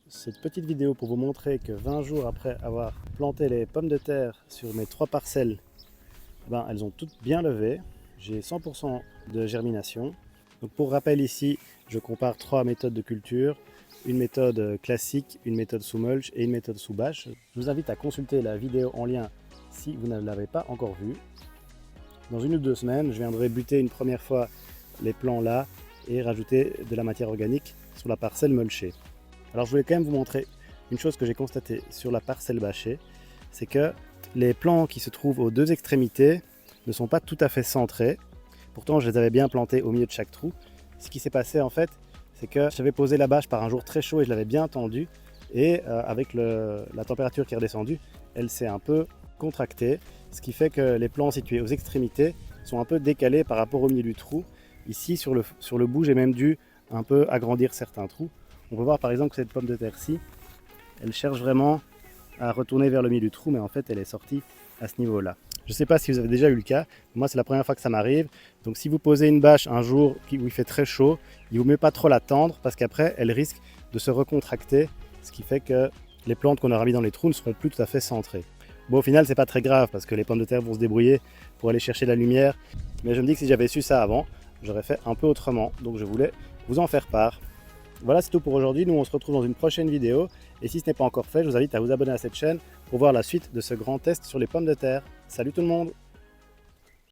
Cette petite vidéo pour vous montrer que 20 jours après avoir planté les pommes de terre sur mes 3 parcelles, elles ont toutes bien levé. J'ai 100% de germination. Donc pour rappel ici, je compare 3 méthodes de culture, une méthode classique, une méthode sous mulch et une méthode sous bâche. Je vous invite à consulter la vidéo en lien si vous ne l'avez pas encore vue. Dans 1 ou 2 semaines, je viendrai buter une première fois les plants là et rajouter de la matière organique sur la parcelle mulchée. Alors je voulais quand même vous montrer une chose que j'ai constatée sur la parcelle bâchée, c'est que les plants qui se trouvent aux 2 extrémités ne sont pas tout à fait centrés. Pourtant je les avais bien plantés au milieu de chaque trou. Ce qui s'est passé en fait, c'est que j'avais posé la bâche par un jour très chaud et je l'avais bien tendue. Et avec la température qui est redescendue, elle s'est un peu contractée. Ce qui fait que les plants situés aux extrémités sont un peu décalés par rapport au milieu du trou. Ici sur le bout, j'ai même dû un peu agrandir certains trous. On peut voir par exemple que cette pomme de terre-ci, elle cherche vraiment à retourner vers le milieu du trou, mais en fait elle est sortie à ce niveau-là. Je ne sais pas si vous avez déjà eu le cas, moi c'est la première fois que ça m'arrive. Donc si vous posez une bâche un jour où il fait très chaud, il ne vaut mieux pas trop la tendre parce qu'après elle risque de se recontracter, ce qui fait que les plantes qu'on aura mis dans les trous ne seront plus tout à fait centrées. Bon, au final c'est pas très grave parce que les pommes de terre vont se débrouiller pour aller chercher la lumière, mais je me dis que si j'avais su ça avant, j'aurais fait un peu autrement, donc je voulais vous en faire part. Voilà, c'est tout pour aujourd'hui. Nous, on se retrouve dans une prochaine vidéo. Et si ce n'est pas encore fait, je vous invite à vous abonner à cette chaîne pour voir la suite de ce grand test sur les pommes de terre. Salut tout le monde!